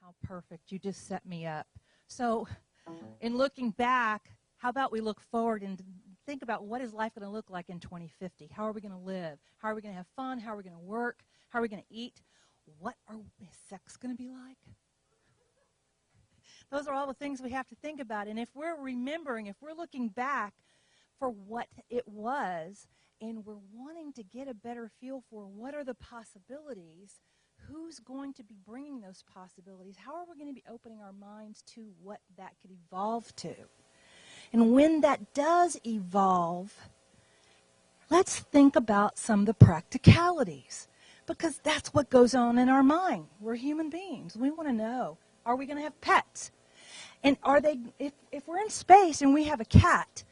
How perfect. You just set me up. So, in looking back, how about we look forward and think about what is life going to look like in 2050? How are we going to live? How are we going to have fun? How are we going to work? How are we going to eat? Is sex going to be like? Those are all the things we have to think about. And if we're remembering, if we're looking back for what it was, and we're wanting to get a better feel for what are the possibilities, who's going to be bringing those possibilities? How are we going to be opening our minds to what that could evolve to? And when that does evolve, let's think about some of the practicalities, because that's what goes on in our mind. We're human beings. We want to know, are we going to have pets? And are they, if we're in space and we have a cat,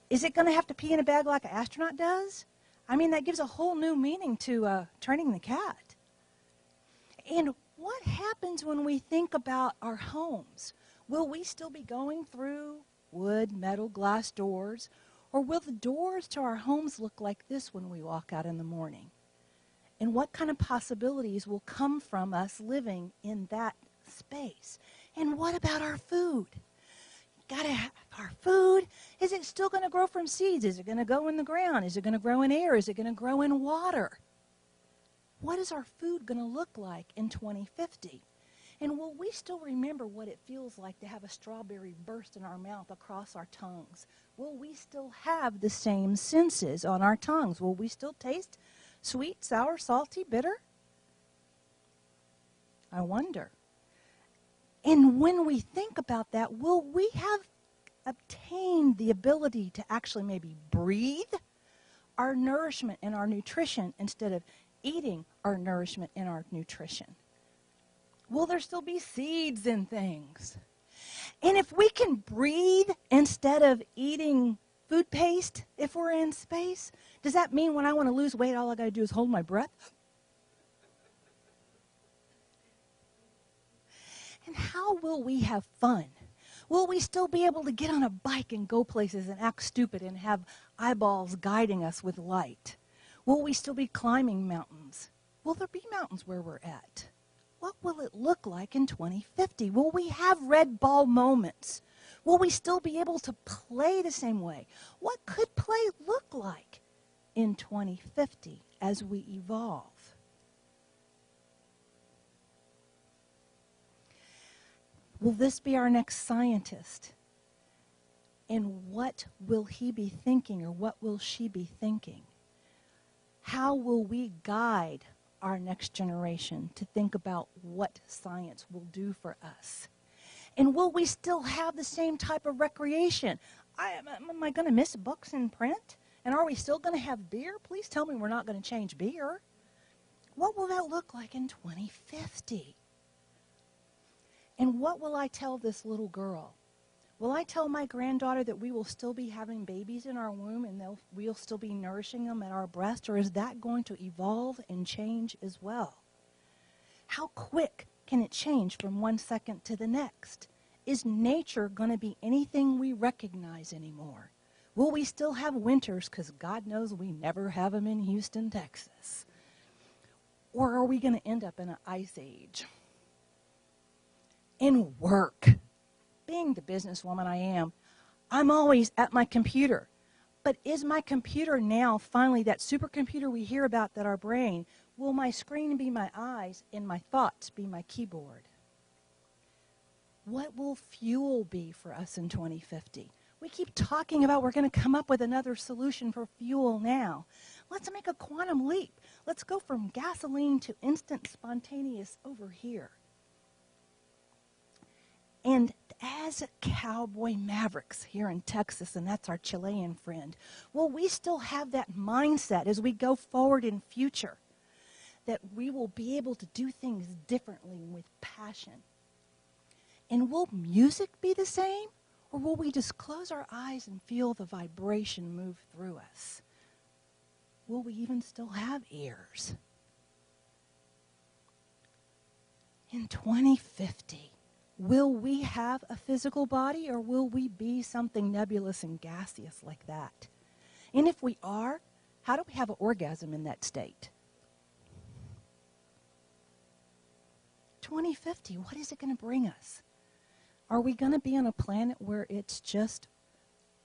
is it going to have to pee in a bag like an astronaut does? I mean, that gives a whole new meaning to training the cat. And what happens when we think about our homes? Will we still be going through wood, metal, glass doors? Or will the doors to our homes look like this when we walk out in the morning? And what kind of possibilities will come from us living in that space? And what about our food? Got to have our food. Is it still going to grow from seeds? Is it going to go in the ground? Is it going to grow in air? Is it going to grow in water? What is our food going to look like in 2050? And will we still remember what it feels like to have a strawberry burst in our mouth across our tongues? Will we still have the same senses on our tongues? Will we still taste sweet, sour, salty, bitter? I wonder. And when we think about that, will we have obtained the ability to actually maybe breathe our nourishment and our nutrition instead of eating our nourishment and our nutrition? Will there still be seeds in things? And if we can breathe instead of eating food paste if we're in space, does that mean when I want to lose weight, all I got to do is hold my breath? And how will we have fun? Will we still be able to get on a bike and go places and act stupid and have eyeballs guiding us with light? Will we still be climbing mountains? Will there be mountains where we're at? What will it look like in 2050? Will we have red ball moments? Will we still be able to play the same way? What could play look like in 2050 as we evolve? Will this be our next scientist? And what will he be thinking, or what will she be thinking? How will we guide our next generation to think about what science will do for us? And will we still have the same type of recreation? Am I going to miss books in print? And are we still going to have beer? Please tell me we're not going to change beer. What will that look like in 2050? And what will I tell this little girl? Will I tell my granddaughter that we will still be having babies in our womb and we'll still be nourishing them at our breast? Or is that going to evolve and change as well? How quick can it change from one second to the next? Is nature going to be anything we recognize anymore? Will we still have winters? Because God knows we never have them in Houston, Texas. Or are we going to end up in an ice age? In work, being the businesswoman I am, I'm always at my computer. But is my computer now finally that supercomputer we hear about, that our brain, will my screen be my eyes and my thoughts be my keyboard? What will fuel be for us in 2050? We keep talking about we're going to come up with another solution for fuel now. Let's make a quantum leap. Let's go from gasoline to instant spontaneous over here. And as cowboy mavericks here in Texas, and that's our Chilean friend, will we still have that mindset as we go forward in future, that we will be able to do things differently with passion? And will music be the same? Or will we just close our eyes and feel the vibration move through us? Will we even still have ears? In 2050, will we have a physical body, or will we be something nebulous and gaseous like that? And if we are, how do we have an orgasm in that state? 2050, what is it going to bring us? Are we going to be on a planet where it's just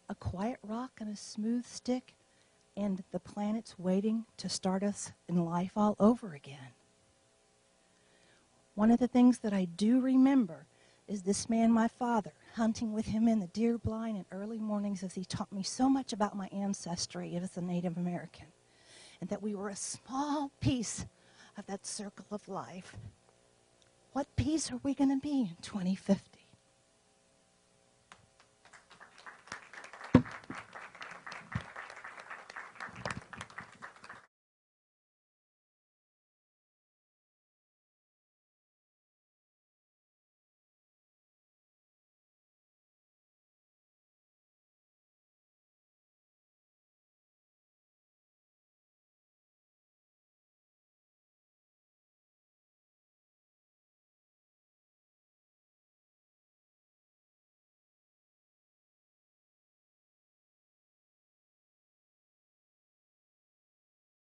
a quiet rock and a smooth stick, and the planet's waiting to start us in life all over again? One of the things that I do remember is this man, my father, hunting with him in the deer blind in early mornings, as he taught me so much about my ancestry as a Native American, and that we were a small piece of that circle of life. What piece are we going to be in 2050?